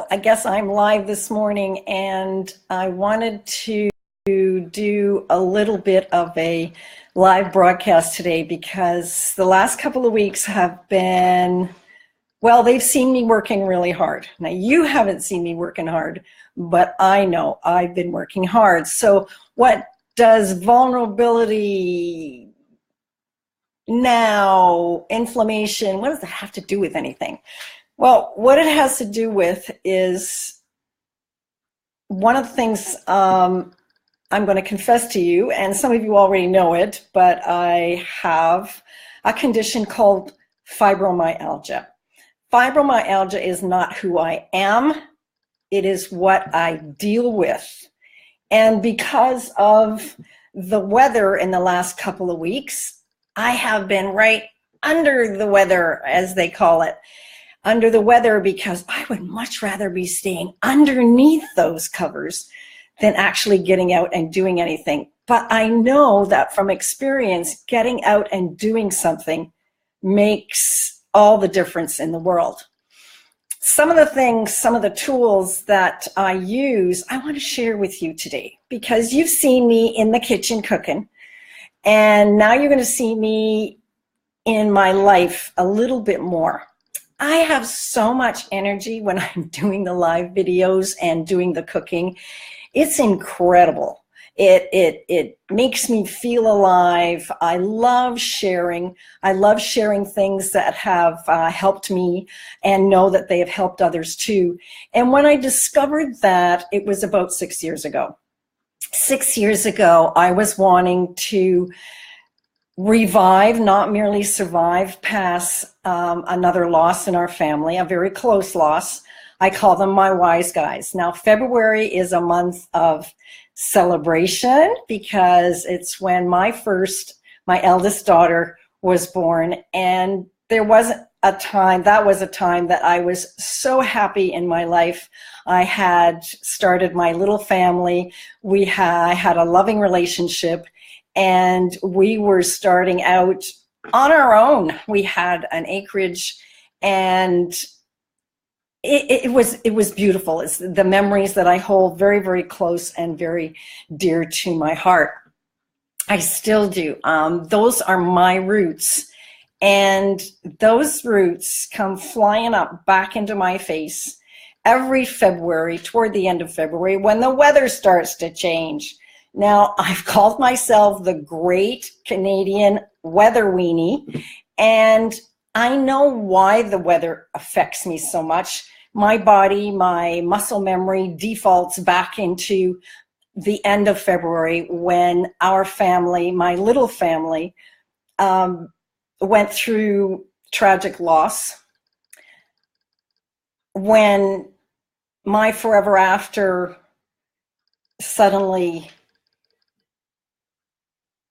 Well, I guess I'm live this morning, and I wanted to do a little bit of a live broadcast today because the last couple of weeks have been, well, they've seen me working really hard. Now, you haven't seen me working hard, but I know I've been working hard. So what does vulnerability, now, inflammation, what does that have to do with anything? Well, what it has to do with is one of the things I'm going to confess to you, and some of you already know it, but I have a condition called fibromyalgia. Fibromyalgia is not who I am. It is what I deal with. And because of the weather in the last couple of weeks, I have been right under the weather, as they call it. Under the weather, because I would much rather be staying underneath those covers than actually getting out and doing anything. But I know that from experience, getting out and doing something makes all the difference in the world. Some of the things, some of the tools that I use, I want to share with you today, because you've seen me in the kitchen cooking, and now you're going to see me in my life a little bit more. I have so much energy when I'm doing the live videos and doing the cooking. It's incredible. It makes me feel alive. I love sharing. I love sharing things that have helped me and know that they have helped others too. And when I discovered that, it was about 6 years ago. 6 years ago, I was wanting to revive, not merely survive past another loss in our family, a very close loss. I call them my wise guys. Now, February is a month of celebration because it's when my eldest daughter was born. And there was a time that I was so happy in my life. I had started my little family. I had a loving relationship, and we were starting out on our own. We had an acreage, and it was beautiful. It's the memories that I hold very, very close and very dear to my heart. I still do. Those are my roots, and those roots come flying up back into my face every February, toward the end of February, when the weather starts to change. Now, I've called myself the Great Canadian Weather Weenie, and I know why the weather affects me so much. My body, my muscle memory defaults back into the end of February when our family, my little family, went through tragic loss. When my forever after suddenly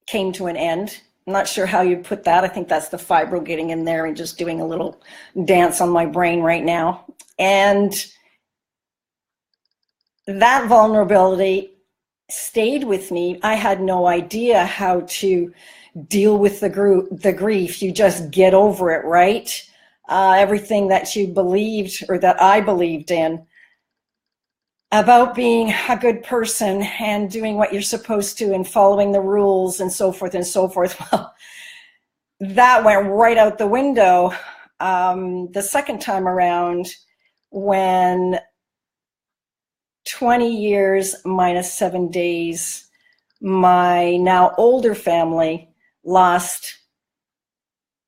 came to an end. I'm not sure how you'd put that. I think that's the fibro getting in there and just doing a little dance on my brain right now. And that vulnerability stayed with me. I had no idea how to deal with the grief. You just get over it, right? Everything that you believed, or that I believed in, about being a good person and doing what you're supposed to and following the rules and so forth and so forth. Well, that went right out the window the second time around, when 20 years minus 7 days, my now older family lost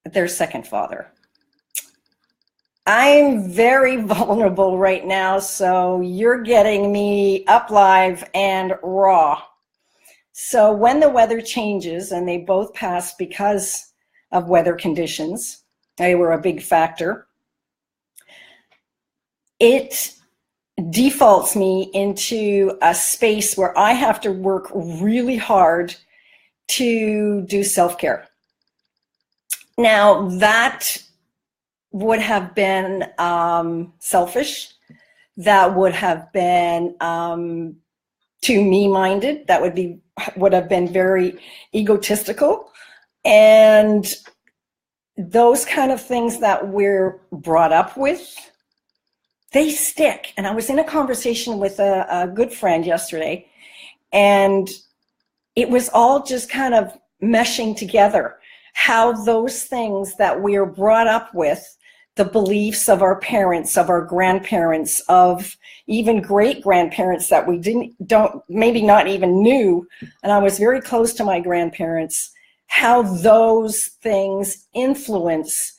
their second father. I'm very vulnerable right now, so you're getting me up live and raw. So when the weather changes, and they both passed because of weather conditions, they were a big factor, it defaults me into a space where I have to work really hard to do self-care. Now, that would have been selfish. That would have been too me-minded. That would have been very egotistical. And those kind of things that we're brought up with, they stick. And I was in a conversation with a good friend yesterday, and it was all just kind of meshing together, how those things that we are brought up with, the beliefs of our parents, of our grandparents, of even great-grandparents that we maybe not even knew, and I was very close to my grandparents, how those things influence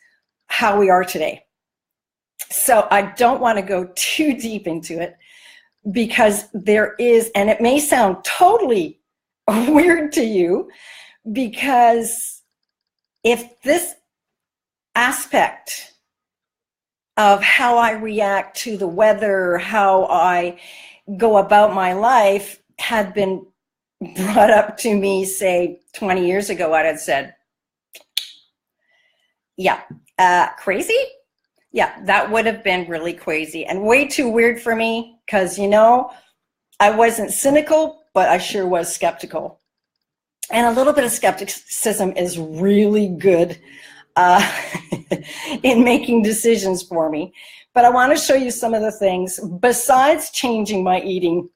how we are today. So I don't want to go too deep into it, because there is, and it may sound totally weird to you, because if this aspect of how I react to the weather, how I go about my life had been brought up to me, say, 20 years ago, I'd have said, yeah, crazy? Yeah, that would have been really crazy and way too weird for me, because, you know, I wasn't cynical, but I sure was skeptical. And a little bit of skepticism is really good in making decisions for me. But I want to show you some of the things, besides changing my eating,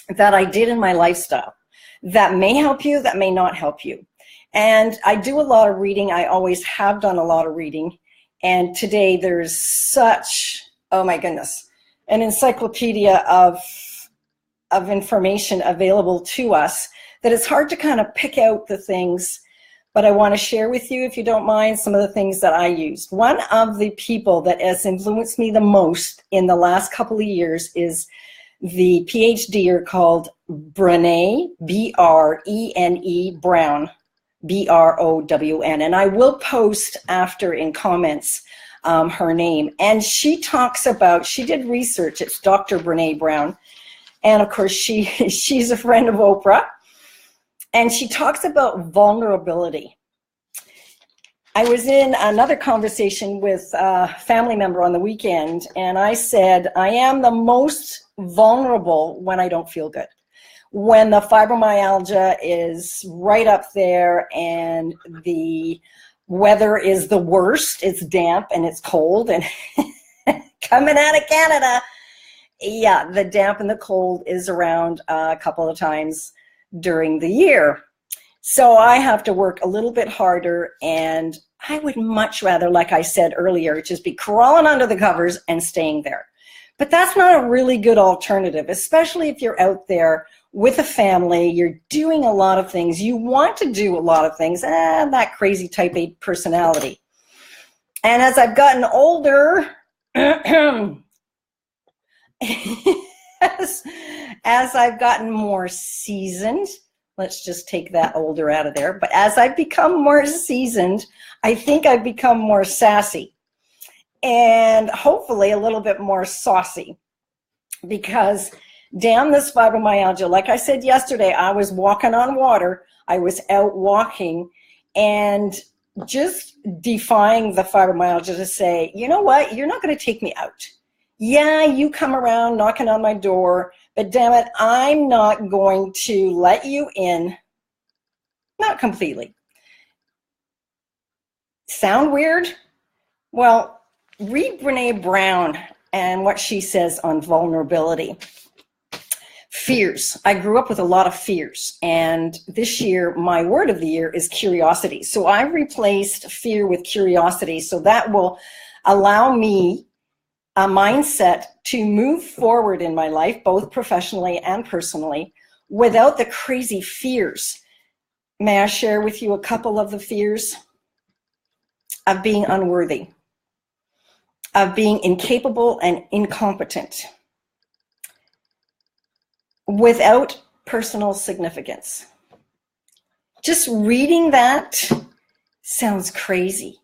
that I did in my lifestyle that may help you, that may not help you. And I do a lot of reading. I always have done a lot of reading. And today there's such, oh my goodness, an encyclopedia of information available to us that it's hard to kind of pick out the things. But I want to share with you, if you don't mind, some of the things that I used. One of the people that has influenced me the most in the last couple of years is the PhDer called Brené, B-R-E-N-E, Brown, B-R-O-W-N. And I will post after in comments her name. And she talks about, she did research, it's Dr. Brené Brown. And of course, she's a friend of Oprah. And she talks about vulnerability. I was in another conversation with a family member on the weekend, and I said, I am the most vulnerable when I don't feel good. When the fibromyalgia is right up there and the weather is the worst, it's damp and it's cold, and coming out of Canada, yeah, the damp and the cold is around a couple of times during the year. So I have to work a little bit harder, and I would much rather, like I said earlier, just be crawling under the covers and staying there. But that's not a really good alternative, especially if you're out there with a family, you're doing a lot of things, you want to do a lot of things, and that crazy type A personality. And as I've gotten older, as I've gotten more seasoned, let's just take that older out of there, but as I've become more seasoned, I think I've become more sassy and hopefully a little bit more saucy, because damn this fibromyalgia. Like I said yesterday, I was walking on water, I was out walking, and just defying the fibromyalgia to say, you know what, you're not going to take me out. Yeah, you come around knocking on my door, but damn it, I'm not going to let you in. Not completely. Sound weird? Well, read Brené Brown and what she says on vulnerability. Fears. I grew up with a lot of fears, and this year my word of the year is curiosity. So I replaced fear with curiosity, so that will allow me a mindset to move forward in my life, both professionally and personally, without the crazy fears. May I share with you a couple of the fears? Of being unworthy, of being incapable and incompetent, without personal significance. Just reading that sounds crazy,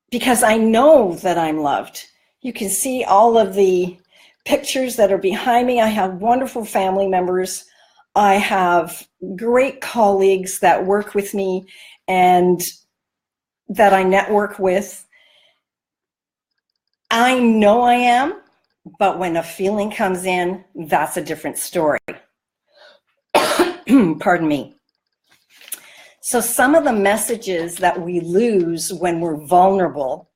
because I know that I'm loved. You can see all of the pictures that are behind me. I have wonderful family members. I have great colleagues that work with me and that I network with. I know I am, but when a feeling comes in, that's a different story. Pardon me. So some of the messages that we lose when we're vulnerable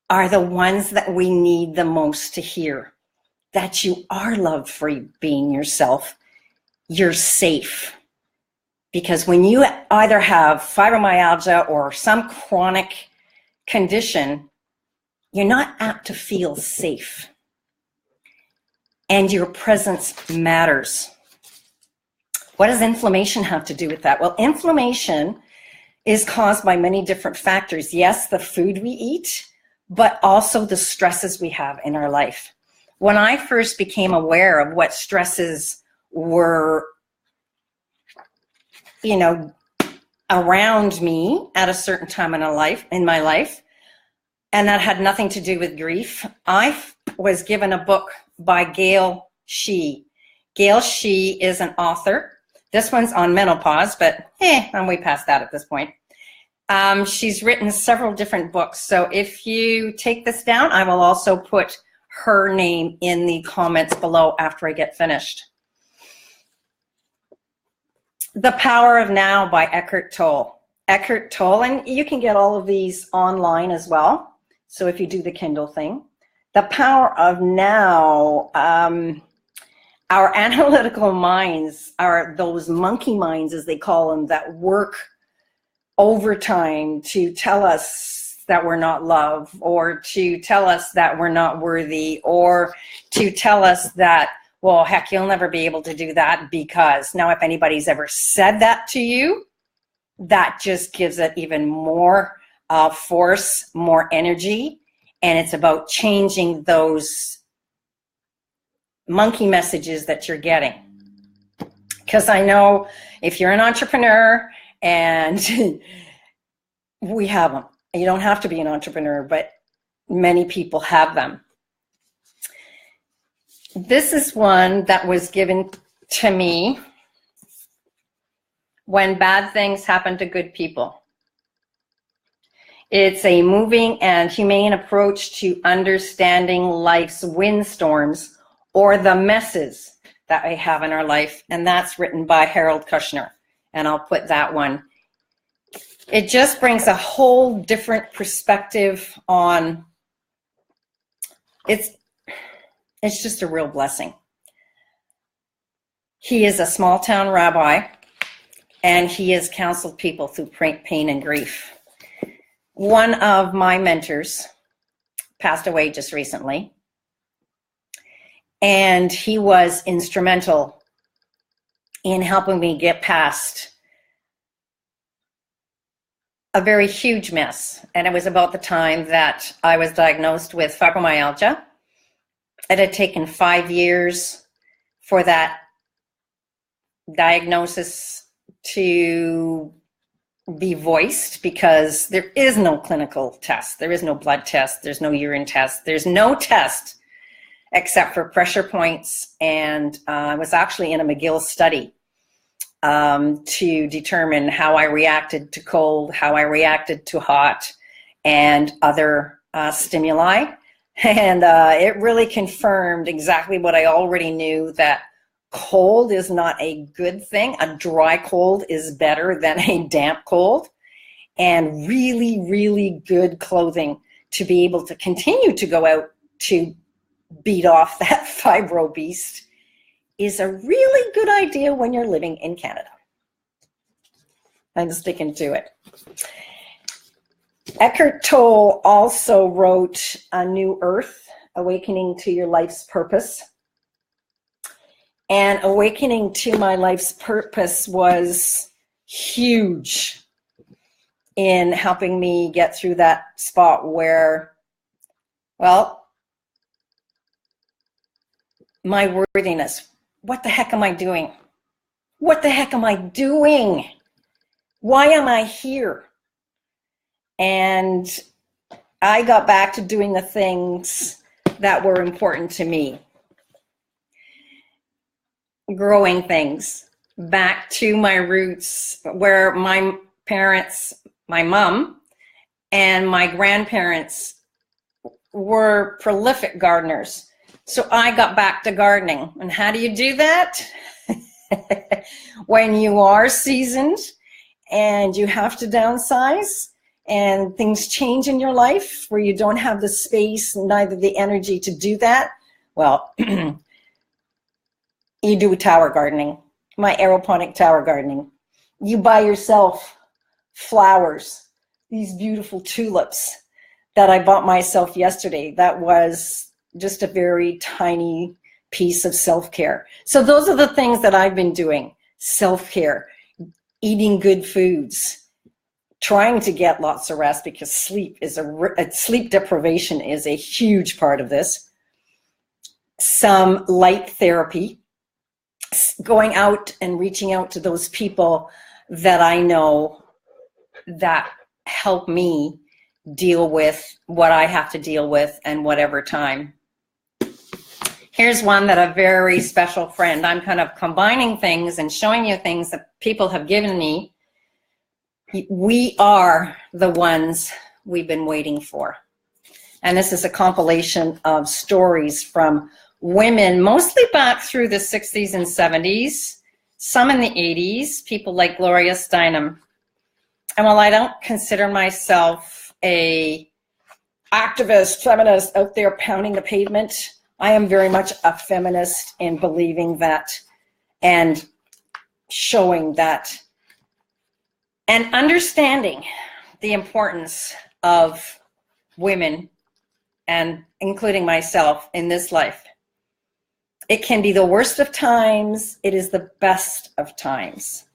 are the ones that we need the most to hear. That you are loved for being yourself. You're safe. Because when you either have fibromyalgia or some chronic condition, you're not apt to feel safe. And your presence matters. What does inflammation have to do with that? Well, inflammation is caused by many different factors. Yes, the food we eat, but also the stresses we have in our life. When I first became aware of what stresses were, around me at a certain time in my life, and that had nothing to do with grief, I was given a book by Gail Shee. Gail Shee is an author. This one's on menopause, but I'm way past that at this point. She's written several different books. So if you take this down, I will also put her name in the comments below after I get finished. The Power of Now by Eckhart Tolle. Eckhart Tolle, and you can get all of these online as well. So if you do the Kindle thing. The Power of Now, our analytical minds are those monkey minds, as they call them, that work overtime to tell us that we're not loved, or to tell us that we're not worthy, or to tell us that, well, heck, you'll never be able to do that because. Now, if anybody's ever said that to you, that just gives it even more force, more energy, and it's about changing those monkey messages that you're getting. Because I know if you're an entrepreneur, and we have them. You don't have to be an entrepreneur, but many people have them. This is one that was given to me when bad things happen to good people. It's a moving and humane approach to understanding life's windstorms or the messes that we have in our life, and that's written by Harold Kushner, and I'll put that one. It just brings a whole different perspective on, it's just a real blessing. He is a small town rabbi, and he has counseled people through pain and grief. One of my mentors passed away just recently, and he was instrumental in helping me get past a very huge mess. And it was about the time that I was diagnosed with fibromyalgia. It had taken 5 years for that diagnosis to be voiced, because there is no clinical test. There is no blood test. There's no urine test. There's no test except for pressure points. And I was actually in a McGill study to determine how I reacted to cold, how I reacted to hot, and other stimuli. And it really confirmed exactly what I already knew, that cold is not a good thing. A dry cold is better than a damp cold. And really, really good clothing to be able to continue to go out to beat off that fibro beast is a really good idea when you're living in Canada. I'm sticking to it. Eckhart Tolle also wrote A New Earth, Awakening to Your Life's Purpose. And awakening to my life's purpose was huge in helping me get through that spot where, well, my worthiness. What the heck am I doing? What the heck am I doing? Why am I here? And I got back to doing the things that were important to me. Growing things back to my roots, where my parents, my mom and my grandparents were prolific gardeners. So I got back to gardening. And how do you do that? When you are seasoned and you have to downsize and things change in your life where you don't have the space, neither the energy to do that, well, you do tower gardening, my aeroponic tower gardening. You buy yourself flowers, these beautiful tulips that I bought myself yesterday. That was just a very tiny piece of self-care. So those are the things that I've been doing. Self-care, eating good foods, trying to get lots of rest, because sleep deprivation is a huge part of this. Some light therapy, going out and reaching out to those people that I know that help me deal with what I have to deal with and whatever time. Here's one that a very special friend, I'm kind of combining things and showing you things that people have given me. We are the ones we've been waiting for. And this is a compilation of stories from women, mostly back through the 60s and 70s, some in the 80s, people like Gloria Steinem. And while I don't consider myself a activist, feminist out there pounding the pavement, I am very much a feminist in believing that and showing that and understanding the importance of women, and including myself, in this life. It can be the worst of times, it is the best of times.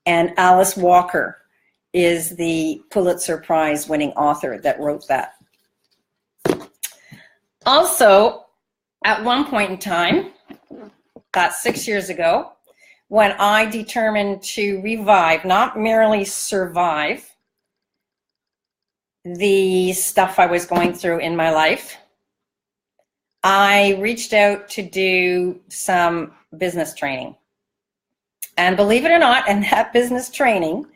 And Alice Walker is the Pulitzer Prize winning author that wrote that. Also, at one point in time, about 6 years ago, when I determined to revive, not merely survive, the stuff I was going through in my life, I reached out to do some business training. And believe it or not, in that business training,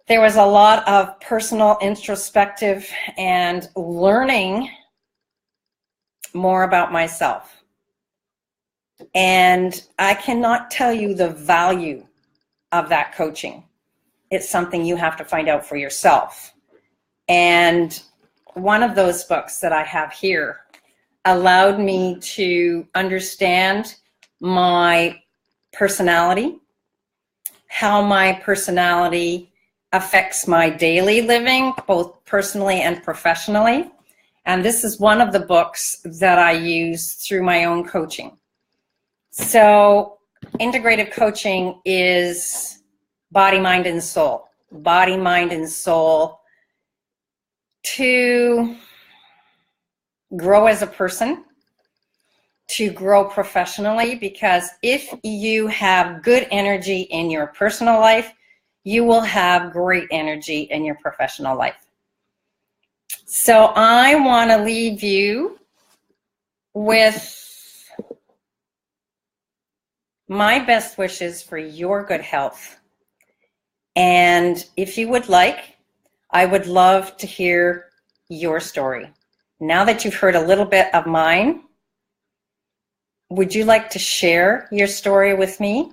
there was a lot of personal introspective and learning more about myself. And I cannot tell you the value of that coaching. It's something you have to find out for yourself. And one of those books that I have here allowed me to understand my personality, how my personality affects my daily living, both personally and professionally. And this is one of the books that I use through my own coaching. So integrative coaching is body, mind, and soul. Body, mind, and soul to grow as a person, to grow professionally, because if you have good energy in your personal life, you will have great energy in your professional life. So I want to leave you with my best wishes for your good health. And if you would like, I would love to hear your story. Now that you've heard a little bit of mine, would you like to share your story with me?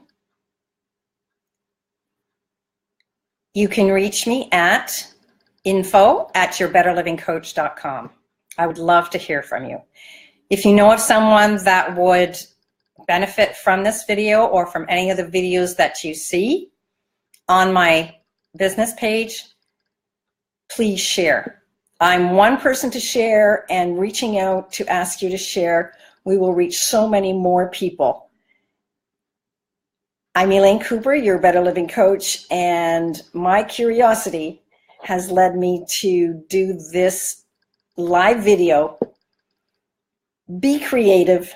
You can reach me at info@yourbetterlivingcoach.com. I would love to hear from you. If you know of someone that would benefit from this video or from any of the videos that you see on my business page, please share. I'm one person to share, and reaching out to ask you to share, we will reach so many more people. I'm Elaine Cooper, your Better Living Coach, and my curiosity has led me to do this live video. Be creative,